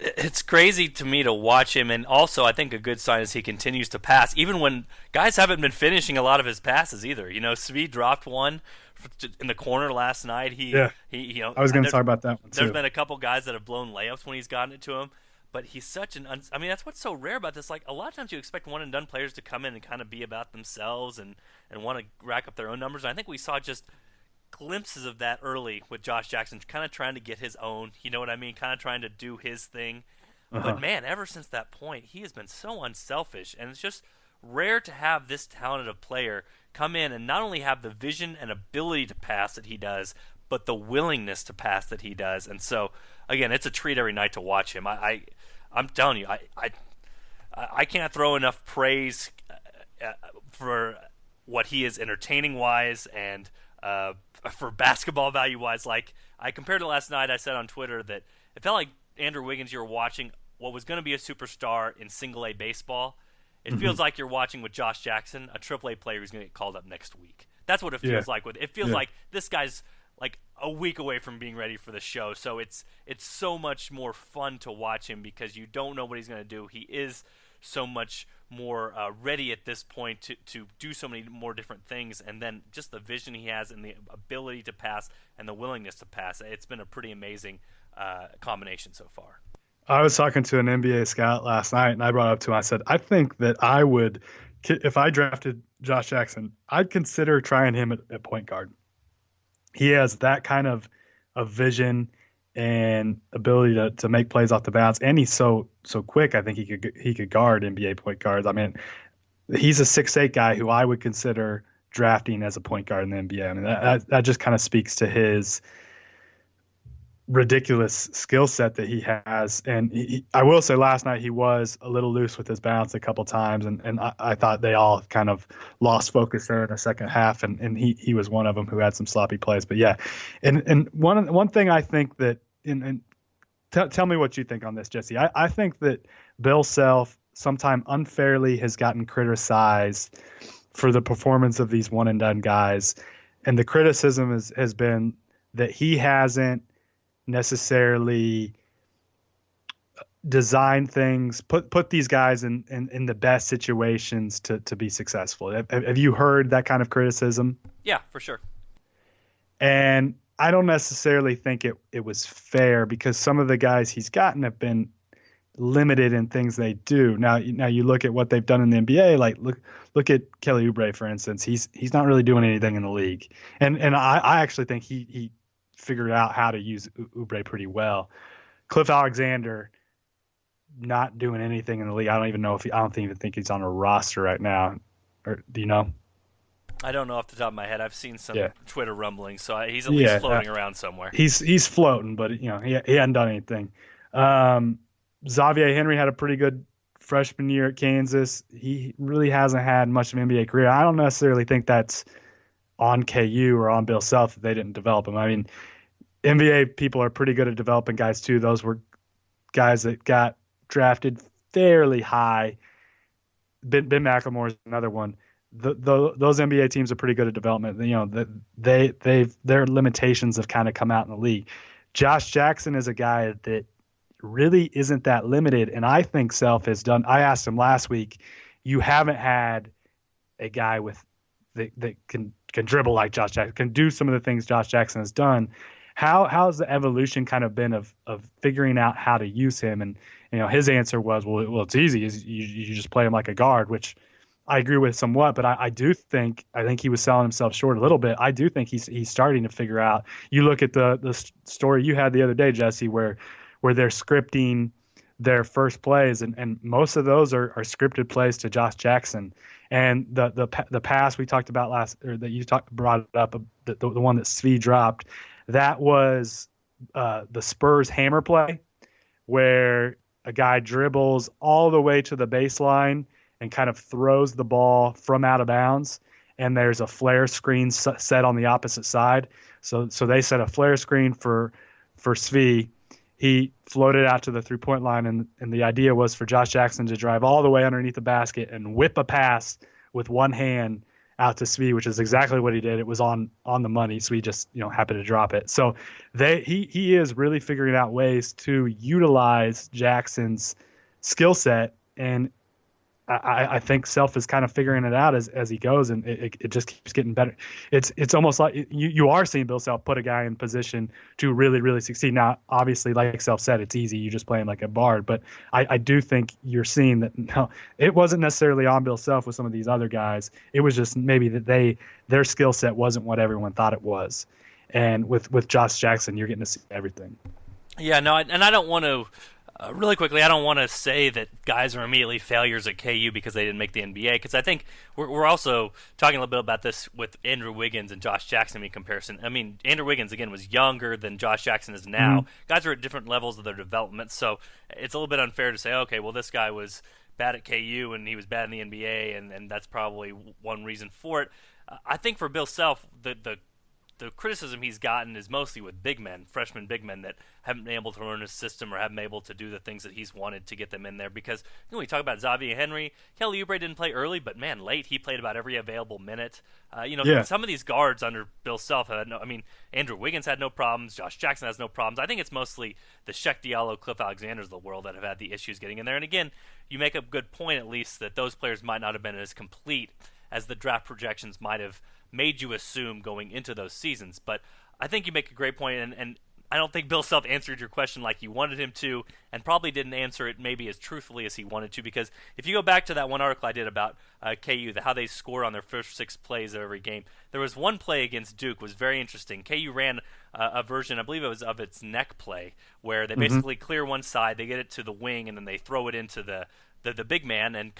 it's crazy to me to watch him, and also I think a good sign is he continues to pass, even when guys haven't been finishing a lot of his passes either. Svi dropped one in the corner last night. I was going to talk about that one too. There's been a couple guys that have blown layups when he's gotten it to him, but he's such that's what's so rare about this. Like, a lot of times you expect one and done players to come in and kind of be about themselves and want to rack up their own numbers. And I think we saw just glimpses of that early with Josh Jackson, kind of trying to get his own, you know what I mean, kind of trying to do his thing. But man, ever since that point, he has been so unselfish, and it's just rare to have this talented a player come in and not only have the vision and ability to pass that he does, but the willingness to pass that he does. And so, again, it's a treat every night to watch him. I'm telling you, I can't throw enough praise for what he is entertaining wise and for basketball value wise. Like, I compared it last night, I said on Twitter that it felt like Andrew Wiggins, you were watching what was going to be a superstar in single A baseball. It feels like you're watching with Josh Jackson, a AAA player who's going to get called up next week. That's what it feels like. It feels like this guy's like a week away from being ready for the show. So it's so much more fun to watch him because you don't know what he's going to do. He is so much more ready at this point to do so many more different things, and then just the vision he has and the ability to pass and the willingness to pass. It's been a pretty amazing combination so far. I was talking to an NBA scout last night, and I brought up to him, I said, I think that I would, if I drafted Josh Jackson, I'd consider trying him at point guard. He has that kind of vision and ability to make plays off the bounce, and he's so quick. I think he could guard NBA point guards. I mean, he's a 6'8" guy who I would consider drafting as a point guard in the NBA. I mean, that just kind of speaks to his ridiculous skill set that he has. And I will say last night he was a little loose with his bounce a couple times, and I thought they all kind of lost focus there in the second half, and he was one of them who had some sloppy plays. But yeah, and one thing I think that, tell me what you think on this, Jesse. I think that Bill Self sometime unfairly has gotten criticized for the performance of these one and done guys, and the criticism has been that he hasn't necessarily design things, put these guys in the best situations to be successful. Have you heard that kind of criticism? Yeah, for sure. And I don't necessarily think it was fair, because some of the guys he's gotten have been limited in things they do. Now you look at what they've done in the NBA. Like look at Kelly Oubre, for instance. He's not really doing anything in the league, and I actually think he figured out how to use Oubre pretty well. Cliff Alexander, not doing anything in the league. I don't even think he's on a roster right now. Or do you know? I don't know off the top of my head. I've seen some Twitter rumblings, so he's at least floating around somewhere. He's floating, but he hadn't done anything. Xavier Henry had a pretty good freshman year at Kansas. He really hasn't had much of an NBA career. I don't necessarily think that's on KU or on Bill Self that they didn't develop him. I mean, NBA people are pretty good at developing guys too. Those were guys that got drafted fairly high. Ben McLemore is another one. Those NBA teams are pretty good at development. Their limitations have kind of come out in the league. Josh Jackson is a guy that really isn't that limited, and I think Self has done. I asked him last week you haven't had a guy that can dribble like Josh Jackson, can do some of the things Josh Jackson has done. How's the evolution kind of been of figuring out how to use him? And his answer was, well, it's easy. You just play him like a guard, which I agree with somewhat, but I think he was selling himself short a little bit. I do think he's starting to figure out. You look at the story you had the other day, Jesse, where they're scripting their first plays, and most of those are scripted plays to Josh Jackson. And the pass we talked about brought it up, the one that Svi dropped, that was the Spurs hammer play, where a guy dribbles all the way to the baseline and kind of throws the ball from out of bounds, and there's a flare screen set on the opposite side. So they set a flare screen for Svi. He floated out to the three-point line, and the idea was for Josh Jackson to drive all the way underneath the basket and whip a pass with one hand out to Svi, which is exactly what he did. It was on the money. Svi just happened to drop it. So he is really figuring out ways to utilize Jackson's skill set, and I think Self is kind of figuring it out as he goes, and it just keeps getting better. It's almost like you are seeing Bill Self put a guy in position to really, really succeed. Now, obviously, like Self said, it's easy. You just play him like a bard. But I do think you're seeing that no, it wasn't necessarily on Bill Self with some of these other guys. It was just maybe that their skill set wasn't what everyone thought it was. And with Josh Jackson, you're getting to see everything. Yeah, no, and I don't want to. Really quickly, I don't want to say that guys are immediately failures at KU because they didn't make the NBA, because I think we're also talking a little bit about this with Andrew Wiggins and Josh Jackson in comparison. I mean, Andrew Wiggins, again, was younger than Josh Jackson is now. Mm-hmm. Guys are at different levels of their development, so it's a little bit unfair to say, okay, well, this guy was bad at KU and he was bad in the NBA, and that's probably one reason for it. I think for Bill Self, the criticism he's gotten is mostly with freshman big men that haven't been able to learn his system or haven't been able to do the things that he's wanted to get them in there. Because we talk about Xavier Henry, Kelly Oubre didn't play early, but man, late he played about every available minute. Some of these guards under Bill Self Andrew Wiggins had no problems, Josh Jackson has no problems. I think it's mostly the Sheck Diallo, Cliff Alexanders of the world that have had the issues getting in there. And again, you make a good point at least that those players might not have been as complete as the draft projections might have made you assume going into those seasons. But I think you make a great point, and I don't think Bill Self answered your question like you wanted him to, and probably didn't answer it maybe as truthfully as he wanted to, because if you go back to that one article I did about KU, how they score on their first 6 plays of every game, there was one play against Duke was very interesting. KU ran a version, I believe it was of its neck play, where they basically clear one side, they get it to the wing, and then they throw it into the big man, and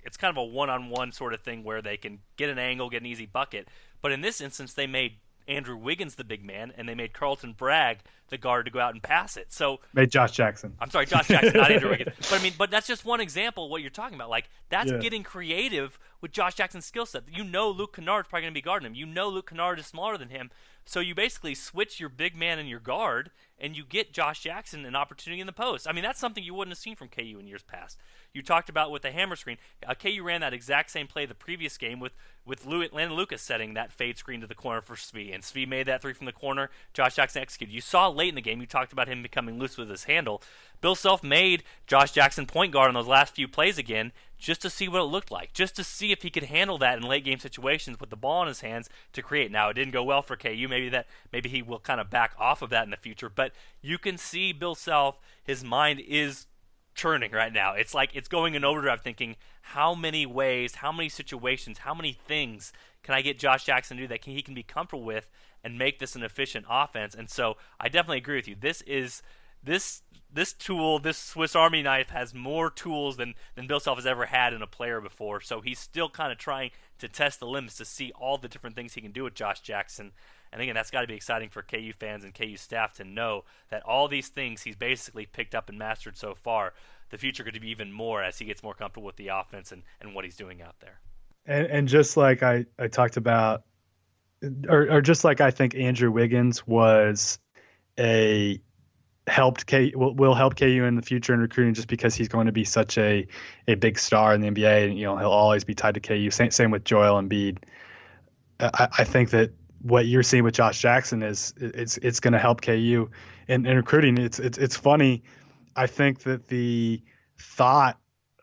it's kind of a one-on-one sort of thing where they can get an angle, get an easy bucket. But in this instance, they made Andrew Wiggins the big man, and they made Carlton Bragg the guard to go out and pass it. So made Josh Jackson. I'm sorry, Josh Jackson, not Andrew Wiggins. But that's just one example of what you're talking about. Like, that's getting creative with Josh Jackson's skill set. Luke Kennard's probably going to be guarding him. Luke Kennard is smaller than him. So you basically switch your big man and your guard, and you get Josh Jackson an opportunity in the post. I mean, that's something you wouldn't have seen from KU in years past. You talked about with the hammer screen. KU ran that exact same play the previous game with Landon Lucas setting that fade screen to the corner for Svi, and Svi made that 3 from the corner. Josh Jackson executed. You saw late in the game, you talked about him becoming loose with his handle. Bill Self made Josh Jackson point guard on those last few plays again, just to see what it looked like, just to see if he could handle that in late game situations with the ball in his hands to create. Now, it didn't go well for KU. Maybe he will kind of back off of that in the future, but you can see Bill Self, his mind is churning right now. It's like it's going in overdrive thinking, how many ways, how many situations, how many things can I get Josh Jackson to do that he can be comfortable with and make this an efficient offense? And so I definitely agree with you. This tool, this Swiss Army knife, has more tools than Bill Self has ever had in a player before. So he's still kind of trying to test the limits to see all the different things he can do with Josh Jackson. And again, that's got to be exciting for KU fans and KU staff to know that all these things he's basically picked up and mastered so far, the future could be even more as he gets more comfortable with the offense and what he's doing out there. And just like I talked about, or just like I think Andrew Wiggins was will help KU in the future in recruiting, just because he's going to be such a big star in the NBA, and he'll always be tied to KU. Same with Joel Embiid. I think that what you're seeing with Josh Jackson is it's going to help KU in recruiting. It's funny. I think that the thought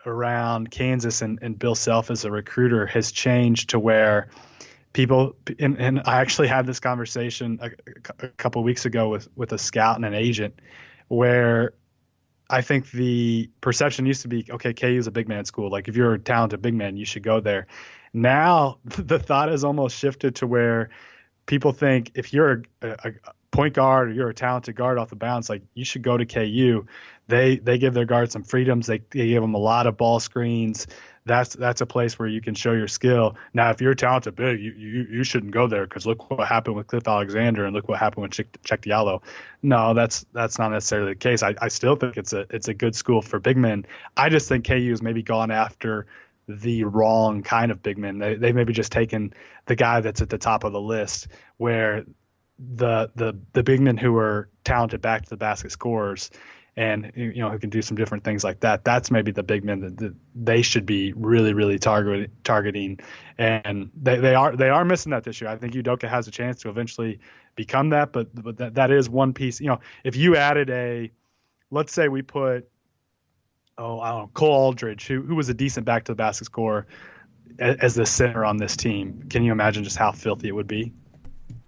around Kansas and Bill Self as a recruiter has changed to where people, and I actually had this conversation a couple of weeks ago with a scout and an agent, where I think the perception used to be, okay, KU is a big man school. Like, if you're a talented big man, you should go there. Now the thought has almost shifted to where people think if you're a point guard or you're a talented guard off the bounce, like, you should go to KU. They give their guards some freedoms. They give them a lot of ball screens. That's a place where you can show your skill. Now, if you're talented big, you shouldn't go there, because look what happened with Cliff Alexander and look what happened with Check Diallo. No, that's not necessarily the case. I still think it's a good school for big men. I just think KU has maybe gone after the wrong kind of big men. They maybe just taken the guy that's at the top of the list, where the big men who are talented back to the basket scorers and who can do some different things like that. That's maybe the big men that they should be really, really targeting, and they are missing that this year. I think Udoka has a chance to eventually become that, but that is one piece. If you added let's say we put I don't know, Cole Aldridge, who was a decent back to the basket scorer, as the center on this team, can you imagine just how filthy it would be?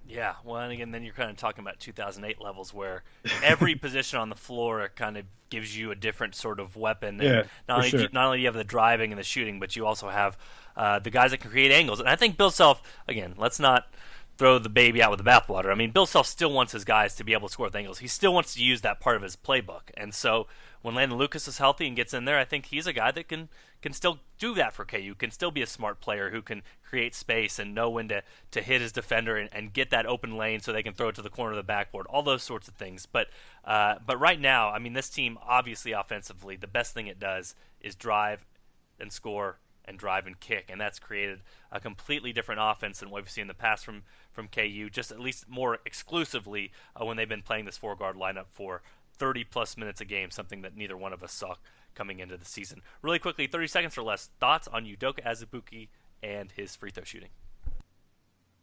Yeah, well, and again, then you're kind of talking about 2008 levels, where every position on the floor kind of gives you a different sort of weapon. Yeah, not only do you have the driving and the shooting, but you also have the guys that can create angles. And I think Bill Self, again, let's not throw the baby out with the bathwater. I mean, Bill Self still wants his guys to be able to score with angles. He still wants to use that part of his playbook. And so when Landon Lucas is healthy and gets in there, I think he's a guy that can still do that for KU, can still be a smart player who can create space and know when to hit his defender and get that open lane so they can throw it to the corner of the backboard, all those sorts of things. But right now, I mean, this team, obviously offensively, the best thing it does is drive and score and drive and kick, and that's created a completely different offense than what we've seen in the past from KU, just at least more exclusively when they've been playing this four-guard lineup for 30-plus minutes a game, something that neither one of us saw coming into the season. Really quickly, 30 seconds or less, thoughts on Udoka Azubuike and his free throw shooting?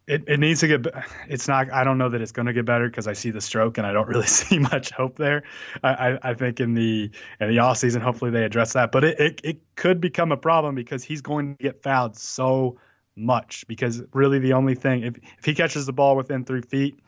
It needs to get. It's not. I don't know that it's going to get better, because I see the stroke and I don't really see much hope there. I think in the off season, hopefully they address that. But it could become a problem, because he's going to get fouled so much. Because really the only thing, if he catches the ball within 3 feet,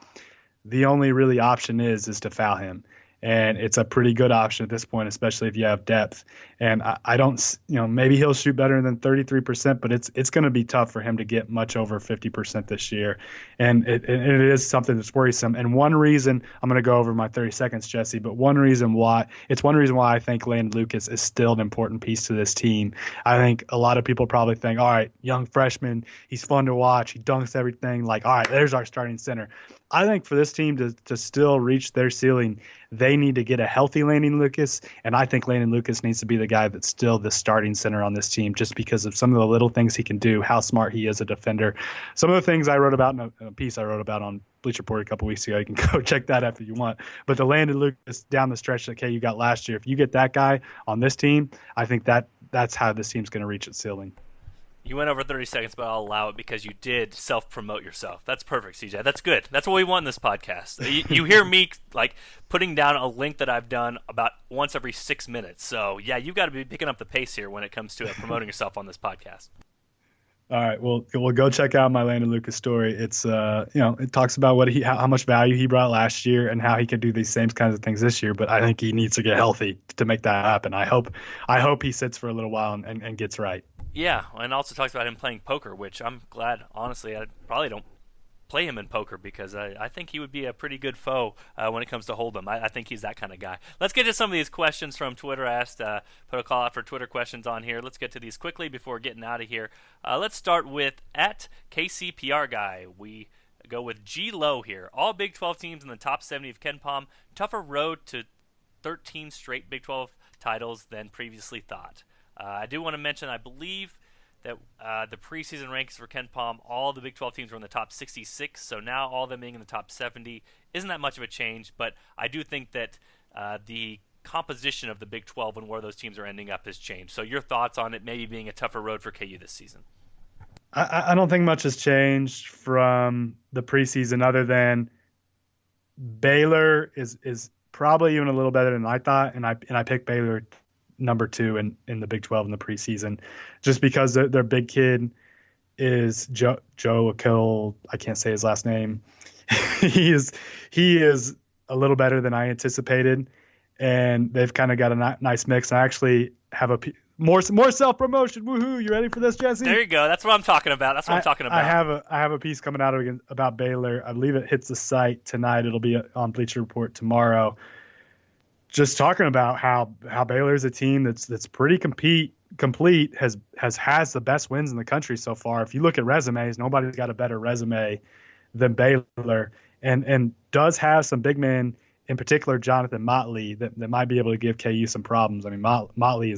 the only really option is to foul him. And it's a pretty good option at this point, especially if you have depth. And I don't, maybe he'll shoot better than 33%, but it's going to be tough for him to get much over 50% this year. And it is something that's worrisome. And one reason, I'm going to go over my 30 seconds, Jesse, but one reason why I think Landon Lucas is still an important piece to this team. I think a lot of people probably think, all right, young freshman, he's fun to watch, he dunks everything, like, all right, there's our starting center. I think for this team to still reach their ceiling, they need to get a healthy Landon Lucas, and I think Landon Lucas needs to be the guy that's still the starting center on this team, just because of some of the little things he can do, how smart he is a defender. Some of the things I wrote about in a piece I wrote about on Bleacher Report a couple weeks ago, you can go check that out if you want. But the Landon Lucas down the stretch that KU got last year, if you get that guy on this team, I think that's how this team's going to reach its ceiling. You went over 30 seconds, but I'll allow it because you did self-promote yourself. That's perfect, CJ. That's good. That's what we want in this podcast. You hear me like putting down a link that I've done about once every 6 minutes. So, yeah, you've got to be picking up the pace here when it comes to promoting yourself on this podcast. All right, well, we'll go check out my Landon Lucas story. It's it talks about how much value he brought last year and how he can do these same kinds of things this year. But I think he needs to get healthy to make that happen. I hope he sits for a little while and gets right. Yeah, and also talks about him playing poker, which I'm glad. Honestly, I probably don't play him in poker because I think he would be a pretty good foe when it comes to Hold'em. I think he's that kind of guy. Let's get to some of these questions from Twitter. I asked, put a call out for Twitter questions on here. Let's get to these quickly before getting out of here. Let's start with @KCPR Guy. We go with G Low here. All Big 12 teams in the top 70 of KenPom. Tougher road to 13 straight Big 12 titles than previously thought. I do want to mention, I believe that the preseason rankings for KenPom, all the Big 12 teams were in the top 66, so now all of them being in the top 70 isn't that much of a change, but I do think that the composition of the Big 12 and where those teams are ending up has changed. So your thoughts on it maybe being a tougher road for KU this season? I don't think much has changed from the preseason other than Baylor is probably even a little better than I thought, and I picked Baylor number 2 in the Big 12 in the preseason, just because their big kid is Joe Akil. I can't say his last name. he is a little better than I anticipated, and they've kind of got a nice mix. I actually have more self-promotion. Woohoo! You ready for this, Jesse? There you go. That's what I'm talking about. I have a piece coming out about Baylor. I believe it hits the site tonight. It'll be on Bleacher Report tomorrow. Just talking about how Baylor is a team that's pretty complete, has the best wins in the country so far. If you look at resumes, nobody's got a better resume than Baylor, and does have some big men, in particular Jonathan Motley, that might be able to give KU some problems. I mean, Motley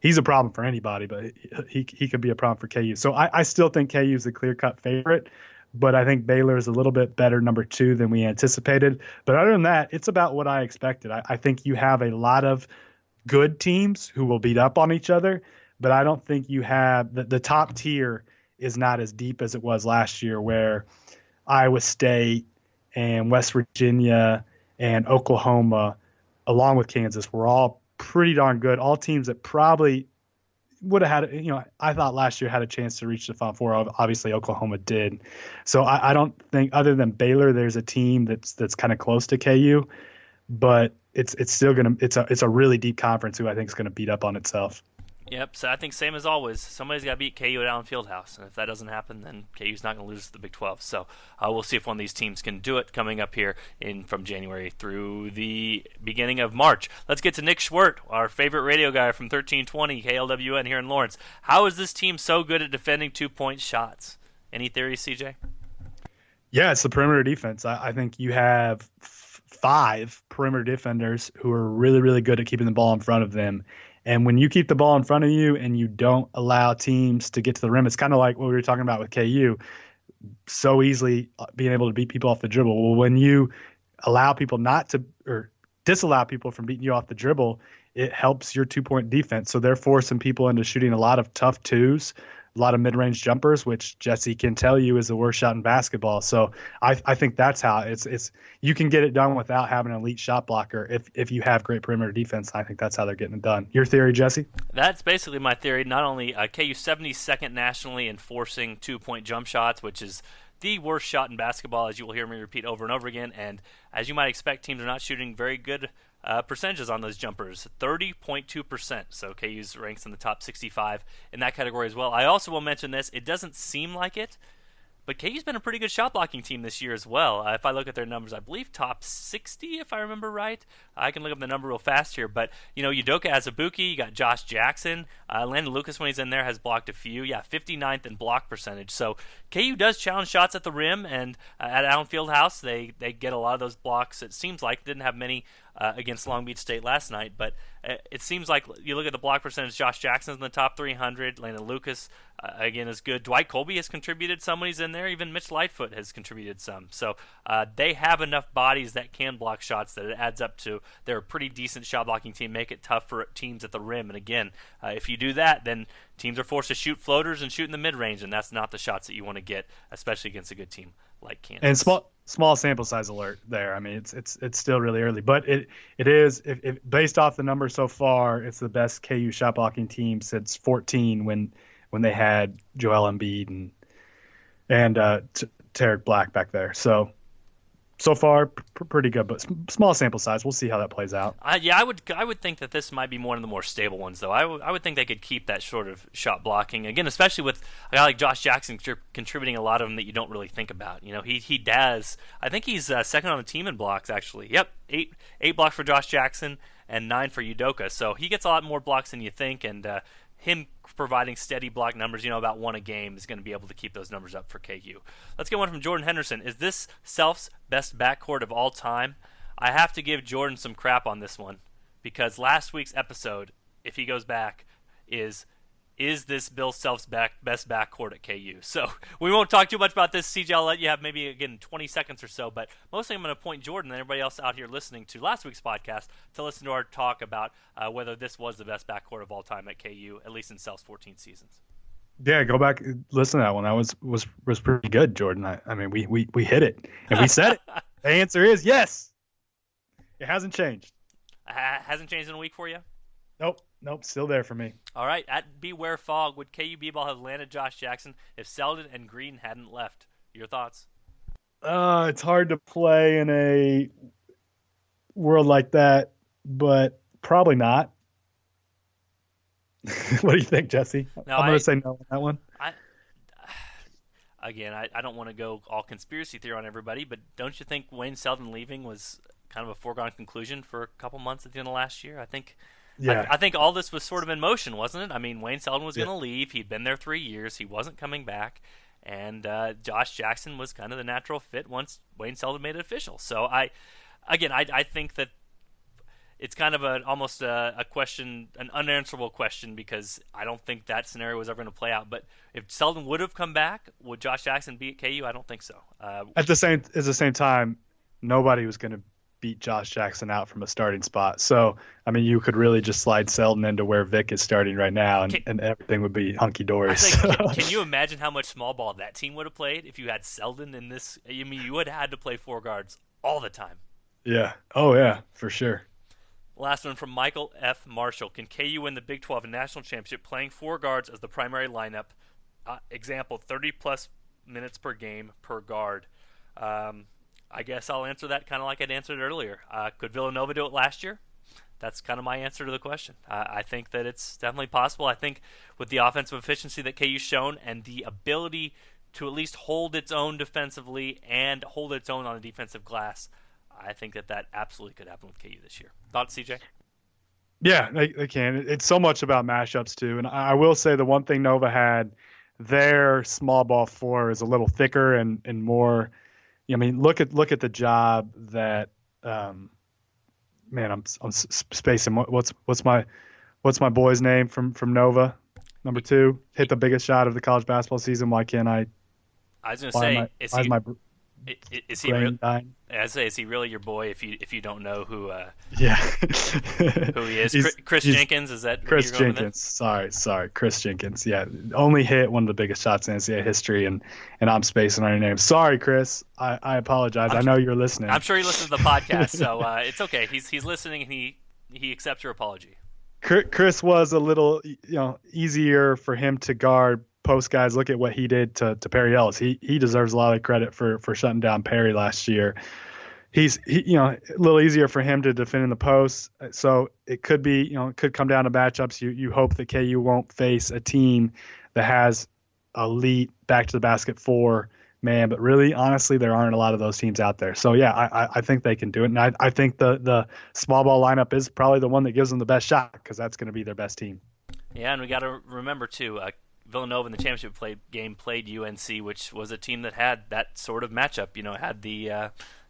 he's a problem for anybody, but he could be a problem for KU. So I still think KU is the clear-cut favorite, but I think Baylor is a little bit better number 2 than we anticipated. But other than that, it's about what I expected. I think you have a lot of good teams who will beat up on each other, but I don't think you have the top tier is not as deep as it was last year, where Iowa State and West Virginia and Oklahoma, along with Kansas, were all pretty darn good. All teams that probably would have had, I thought last year had a chance to reach the Final Four. Obviously, Oklahoma did. So I don't think, other than Baylor, there's a team that's kind of close to KU, but it's still it's a really deep conference who I think is going to beat up on itself. Yep, so I think same as always, somebody's got to beat KU at Allen Fieldhouse, and if that doesn't happen, then KU's not going to lose to the Big 12. So we'll see if one of these teams can do it coming up here from January through the beginning of March. Let's get to Nick Schwert, our favorite radio guy from 1320 KLWN here in Lawrence. How is this team so good at defending 2-point shots? Any theories, CJ? Yeah, it's the perimeter defense. I think you have 5 perimeter defenders who are really, really good at keeping the ball in front of them. And when you keep the ball in front of you and you don't allow teams to get to the rim, it's kind of like what we were talking about with KU, so easily being able to beat people off the dribble. Well, when you allow people or disallow people from beating you off the dribble, it helps your 2-point defense. So they're forcing people into shooting a lot of tough twos, a lot of mid-range jumpers, which Jesse can tell you is the worst shot in basketball. So I think that's how it's you can get it done without having an elite shot blocker if you have great perimeter defense. I think that's how they're getting it done. Your theory, Jesse? That's basically my theory. Not only KU 72nd nationally in forcing 2-point jump shots, which is the worst shot in basketball, as you will hear me repeat over and over again. And as you might expect, teams are not shooting very good percentages on those jumpers, 30.2%. So KU's ranks in the top 65 in that category as well. I also will mention this. It doesn't seem like it, but KU's been a pretty good shot blocking team this year as well. If I look at their numbers, I believe top 60, if I remember right. I can look up the number real fast here. But, Udoka Azubuike, you got Josh Jackson. Landon Lucas, when he's in there, has blocked a few. Yeah, 59th in block percentage. So KU does challenge shots at the rim, and at Allen Fieldhouse, they get a lot of those blocks. It seems like didn't have many against Long Beach State last night, but it seems like you look at the block percentage, Josh Jackson's in the top 300, Landon Lucas, again, is good. Dwight Colby has contributed some when he's in there. Even Mitch Lightfoot has contributed some. So they have enough bodies that can block shots that it adds up to they're a pretty decent shot blocking team, make it tough for teams at the rim. And again, if you do that, then teams are forced to shoot floaters and shoot in the mid-range, and that's not the shots that you want to get, especially against a good team like Kansas. And small sample size alert there. I mean, it's still really early, but it is if based off the numbers so far, it's the best KU shot blocking team since 2014 when they had Joel Embiid and Tarek Black back there. So far, pretty good, but small sample size. We'll see how that plays out. I would think that this might be one of the more stable ones, though. I would think they could keep that sort of shot blocking again, especially with a guy like Josh Jackson contributing a lot of them that you don't really think about. He does. I think he's second on the team in blocks, actually. Yep, eight blocks for Josh Jackson and 9 for Udoka. So he gets a lot more blocks than you think, and him providing steady block numbers, about 1 a game, is going to be able to keep those numbers up for KU. Let's get one from Jordan Henderson. Is this Self's best backcourt of all time? I have to give Jordan some crap on this one, because last week's episode, if he goes back, is this Bill Self's best backcourt at KU? So we won't talk too much about this. CJ, I'll let you have maybe, again, 20 seconds or so, but mostly I'm going to point Jordan and everybody else out here listening to last week's podcast to listen to our talk about whether this was the best backcourt of all time at KU, at least in Self's 14 seasons. Yeah, go back, listen to that one. That was pretty good, Jordan. I mean, we hit it, and we said it. The answer is yes. It hasn't changed. Hasn't changed in a week for you? Nope. Nope, still there for me. All right, at Beware Fog, would KU B-ball have landed Josh Jackson if Selden and Green hadn't left? Your thoughts? It's hard to play in a world like that, but probably not. What do you think, Jesse? No, I'm going to say no on that one. I don't want to go all conspiracy theory on everybody, but don't you think Wayne Selden leaving was kind of a foregone conclusion for a couple months at the end of last year? I think all this was sort of in motion, wasn't it? I mean, Wayne Selden was going to leave. He'd been there 3 years. He wasn't coming back. And Josh Jackson was kind of the natural fit once Wayne Selden made it official. So I think that it's kind of almost a question, an unanswerable question, because I don't think that scenario was ever going to play out. But if Selden would have come back, would Josh Jackson be at KU? I don't think so. At the same time, nobody was going to beat Josh Jackson out from a starting spot. So, I mean, you could really just slide Selden into where Vic is starting right now, and everything would be hunky-dory. Can you imagine how much small ball that team would have played if you had Selden in this? I mean, you would have had to play four guards all the time. Yeah. Oh, yeah, for sure. Last one from Michael F. Marshall. Can KU win the Big 12 National Championship playing four guards as the primary lineup? Example, 30-plus minutes per game per guard. I guess I'll answer that kind of like I'd answered earlier. Could Villanova do it last year? That's kind of my answer to the question. I think that it's definitely possible. I think with the offensive efficiency that KU's shown and the ability to at least hold its own defensively and hold its own on the defensive glass, I think that absolutely could happen with KU this year. Thoughts, CJ? Yeah, they can. It's so much about mashups, too. And I will say the one thing Nova had, their small ball floor is a little thicker and more – I mean, look at the job that, I'm spacing. What's my boy's name from Nova? Number 2, hit the biggest shot of the college basketball season. Why can't I? I was going to say, is he really? Is he really your boy? If you don't know who who he is, Chris Jenkins, is that Chris Jenkins? Sorry, Chris Jenkins. Yeah, only hit one of the biggest shots in NCAA history, and I'm spacing on your name. Sorry, Chris. I apologize. I know you're listening. I'm sure he listens to the podcast, so it's okay. He's listening, and he accepts your apology. Chris was a little easier for him to guard post guys. Look at what he did to Perry Ellis. He deserves a lot of credit for shutting down Perry last year. He's a little easier for him to defend in the post. So it could be, it could come down to matchups. You hope that KU won't face a team that has elite back to the basket 4 man, but really, honestly, there aren't a lot of those teams out there. So yeah, I think they can do it. And I think the small ball lineup is probably the one that gives them the best shot, because that's going to be their best team. Yeah. And we got to remember too, Villanova in the championship game played UNC, which was a team that had that sort of matchup.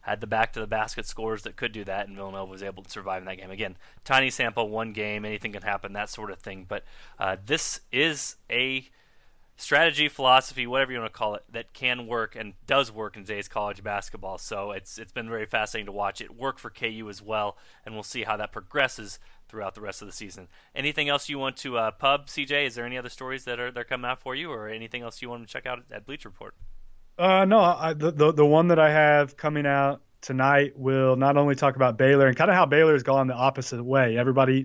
Had the back to the basket scorers that could do that, and Villanova was able to survive in that game. Again, tiny sample, one game, anything can happen, that sort of thing. But this is a strategy, philosophy, whatever you want to call it, that can work and does work in today's college basketball. So it's been very fascinating to watch it work for KU as well, and we'll see how that progresses throughout the rest of the season. Anything else you want to pub, CJ? Is there any other stories that are coming out for you, or anything else you want to check out at Bleacher Report? No, the one that I have coming out tonight will not only talk about Baylor and kind of how Baylor's gone the opposite way.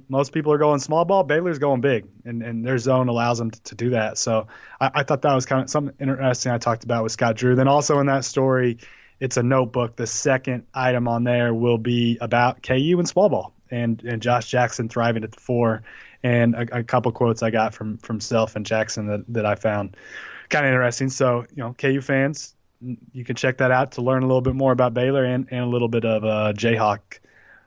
Most people are going small ball. Baylor's going big, and their zone allows them to do that. So I thought that was kind of something interesting I talked about with Scott Drew. Then also in that story, it's a notebook. The second item on there will be about KU and small ball and Josh Jackson thriving at the 4, and a couple quotes I got from Self and Jackson that I found kind of interesting. So, KU fans, you can check that out to learn a little bit more about Baylor and a little bit of Jayhawk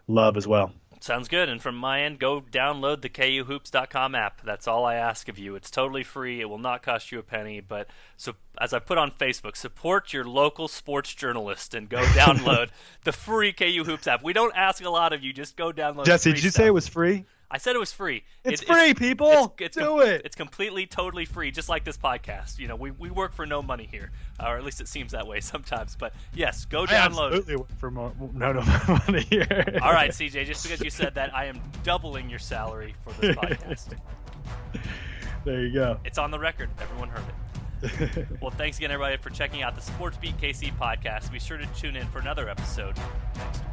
love as well. Sounds good. And from my end, go download the KUHoops.com app. That's all I ask of you. It's totally free. It will not cost you a penny. But so, as I put on Facebook, support your local sports journalist and go download the free KU Hoops app. We don't ask a lot of you. Just go download Jesse, did you stuff. say it was free? I said it was free. It's free, people. Do it. It's completely, totally free, just like this podcast. We work for no money here, or at least it seems that way sometimes. But yes, go download. I absolutely work for no money here. All right, CJ, just because you said that, I am doubling your salary for this podcast. There you go. It's on the record. Everyone heard it. Well, thanks again, everybody, for checking out the Sports Beat KC podcast. Be sure to tune in for another episode next week.